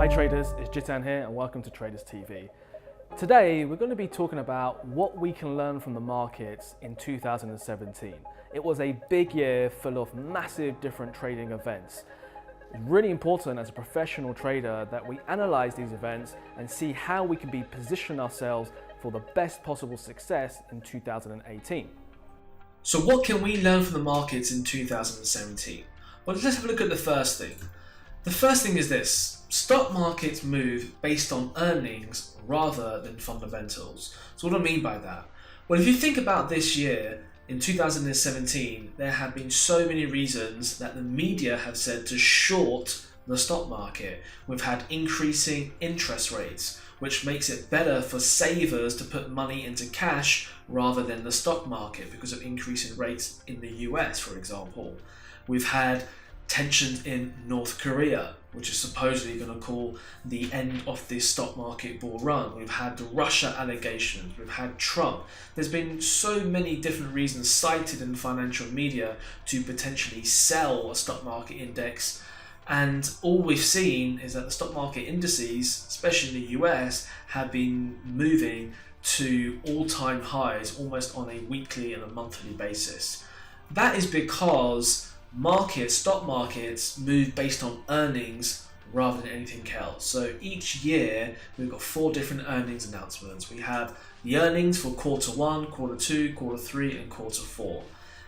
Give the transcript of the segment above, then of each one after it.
Hi traders, it's Jitan here and welcome to TradersTV. Today we're going to be talking about what we can learn from the markets in 2017. It was a big year full of massive different trading events. It's really important as a professional trader that we analyze these events and see how we can be positioning ourselves for the best possible success in 2018. So what can we learn from the markets in 2017? Well, let's have a look at the first thing. The first thing is this: stock markets move based on earnings rather than fundamentals. So what do I mean by that? Well, if you think about this year, in 2017, there have been so many reasons that the media have said to short the stock market. We've had increasing interest rates, which makes it better for savers to put money into cash rather than the stock market because of increasing rates in the US, for example. We've had tensions in North Korea, which is supposedly going to call the end of this stock market bull run. We've had the Russia allegations, we've had Trump. There's been so many different reasons cited in the financial media to potentially sell a stock market index, and all we've seen is that the stock market indices, especially in the US, have been moving to all-time highs almost on a weekly and a monthly basis. That is because stock markets move based on earnings rather than anything else. So each year we've got 4 different earnings announcements. We have the earnings for quarter 1, quarter 2, quarter 3 and quarter 4.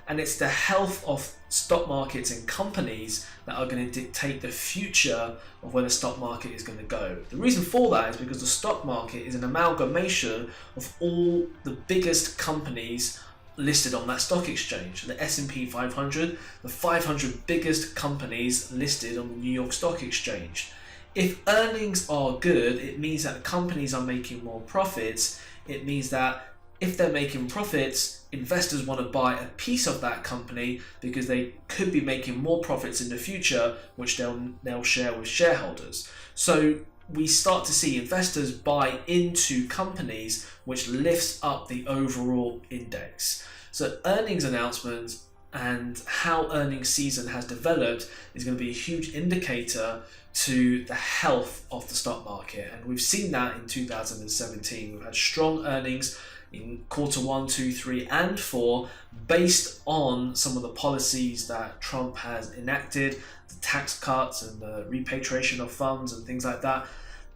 And it's the health of stock markets and companies that are going to dictate the future of where the stock market is going to go. The reason for that is because the stock market is an amalgamation of all the biggest companies listed on that stock exchange. The S&P 500, the 500 biggest companies listed on the New York Stock Exchange. If earnings are good, it means that companies are making more profits. It means that if they're making profits, investors want to buy a piece of that company because they could be making more profits in the future, which they'll share with shareholders. So we start to see investors buy into companies, which lifts up the overall index. So earnings announcements and how earnings season has developed is going to be a huge indicator to the health of the stock market. And we've seen that in 2017. We've had strong earnings in quarter 1, 2, 3 and 4 based on some of the policies that Trump has enacted, the tax cuts and the repatriation of funds and things like that.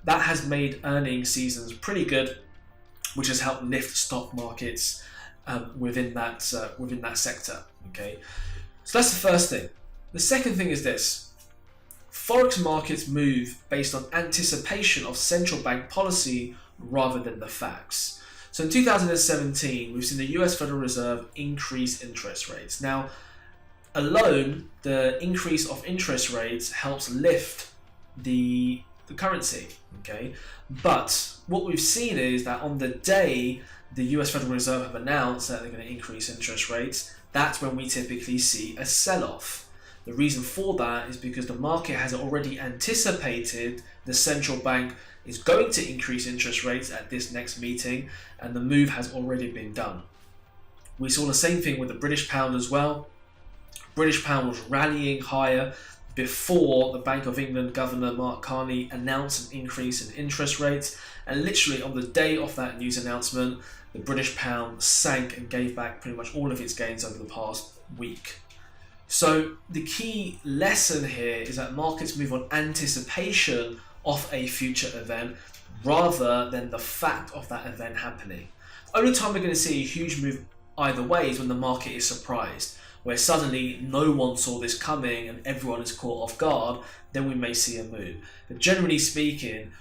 That has made earnings seasons pretty good, which has helped lift stock markets within that sector. Okay, so that's the first thing. The second thing is this: Forex markets move based on anticipation of central bank policy rather than the facts. So in 2017, we've seen the US Federal Reserve increase interest rates. Now, alone, the increase of interest rates helps lift the currency, okay? But what we've seen is that on the day the US Federal Reserve have announced that they're going to increase interest rates, that's when we typically see a sell-off. The reason for that is because the market has already anticipated the central bank is going to increase interest rates at this next meeting, and the move has already been done. We saw the same thing with the British pound as well. British pound was rallying higher before the Bank of England Governor Mark Carney announced an increase in interest rates, and literally on the day of that news announcement, the British pound sank and gave back pretty much all of its gains over the past week. So the key lesson here is that markets move on anticipation of a future event rather than the fact of that event happening. The only time we're going to see a huge move either way is when the market is surprised, where suddenly no one saw this coming and everyone is caught off guard. Then we may see a move. But generally speaking,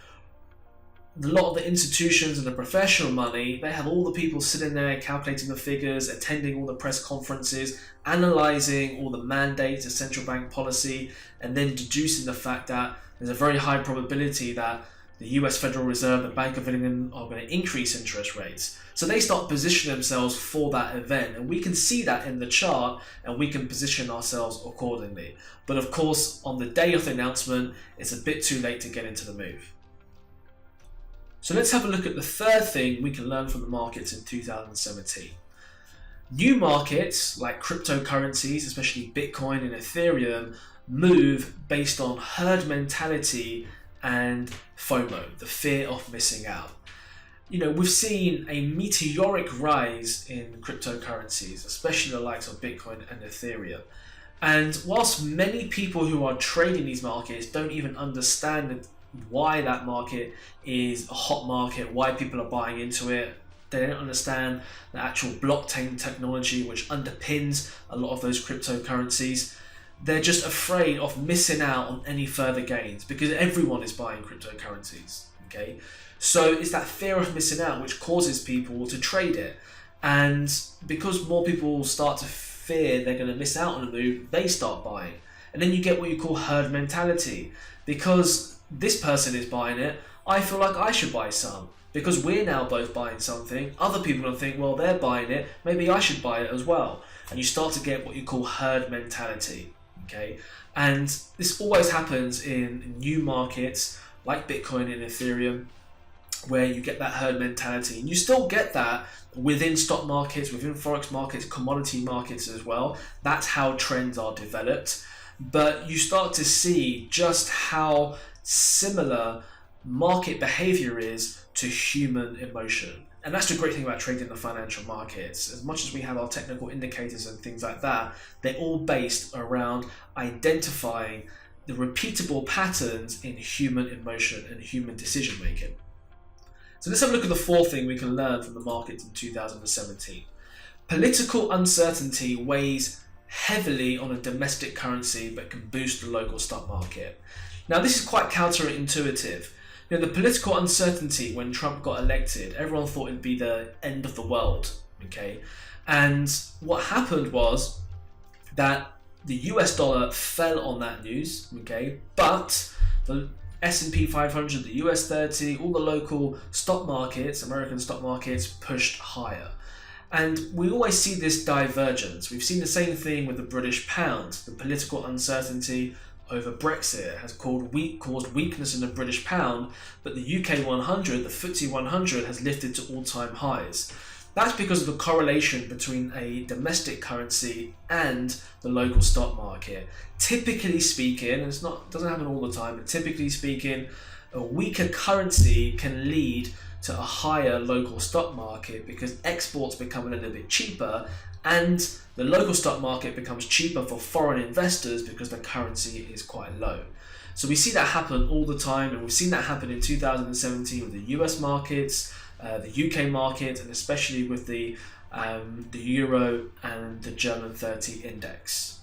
a lot of the institutions and the professional money, they have all the people sitting there calculating the figures, attending all the press conferences, analysing all the mandates, the central bank policy, and then deducing the fact that there's a very high probability that the US Federal Reserve, the Bank of England are going to increase interest rates. So they start positioning themselves for that event, and we can see that in the chart and we can position ourselves accordingly. But of course, on the day of the announcement, it's a bit too late to get into the move. So let's have a look at the third thing we can learn from the markets in 2017. New markets like cryptocurrencies, especially Bitcoin and Ethereum, move based on herd mentality and FOMO, the fear of missing out. You know, we've seen a meteoric rise in cryptocurrencies, especially the likes of Bitcoin and Ethereum. And whilst many people who are trading these markets don't even understand why that market is a hot market, why people are buying into it, they don't understand the actual blockchain technology which underpins a lot of those cryptocurrencies. They're just afraid of missing out on any further gains because everyone is buying cryptocurrencies. Okay, so it's that fear of missing out which causes people to trade it, and because more people start to fear they're going to miss out on a move, they start buying, and then you get what you call herd mentality. Because this person is buying it, I feel like I should buy some. Because we're now both buying something, other people will think, well, they're buying it, maybe I should buy it as well. And you start to get what you call herd mentality. Okay, and this always happens in new markets like Bitcoin and Ethereum, where you get that herd mentality, and you still get that within stock markets, within Forex markets, commodity markets as well. That's how trends are developed. But you start to see just how similar market behavior is to human emotion. And that's the great thing about trading the financial markets. As much as we have our technical indicators and things like that, they're all based around identifying the repeatable patterns in human emotion and human decision making. So let's have a look at the fourth thing we can learn from the markets in 2017. Political uncertainty weighs heavily on a domestic currency but can boost the local stock market. Now this is quite counterintuitive. You know, the political uncertainty when Trump got elected, everyone thought it'd be the end of the world. Okay, and what happened was that the US dollar fell on that news. Okay, but the S&P 500, the US 30, all the local stock markets, American stock markets, pushed higher. And we always see this divergence. We've seen the same thing with the British pound. The political uncertainty over Brexit has caused weakness in the British pound, but the UK 100, the FTSE 100, has lifted to all-time highs. That's because of the correlation between a domestic currency and the local stock market. Typically speaking, and doesn't happen all the time, but typically speaking, a weaker currency can lead to a higher local stock market because exports become a little bit cheaper and the local stock market becomes cheaper for foreign investors because the currency is quite low. So we see that happen all the time, and we've seen that happen in 2017 with the US markets, the UK market, and especially with the Euro and the German 30 index.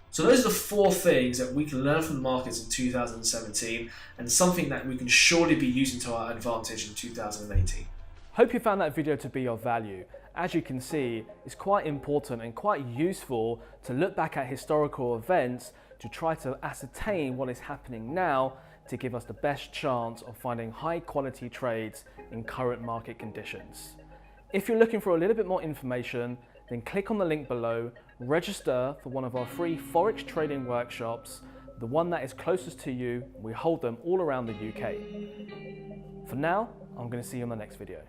So those are the four things that we can learn from the markets in 2017, and something that we can surely be using to our advantage in 2018. Hope you found that video to be of value. As you can see, it's quite important and quite useful to look back at historical events to try to ascertain what is happening now to give us the best chance of finding high quality trades in current market conditions. If you're looking for a little bit more information, then click on the link below, register for one of our free Forex trading workshops, the one that is closest to you. We hold them all around the UK. For now, I'm going to see you on the next video.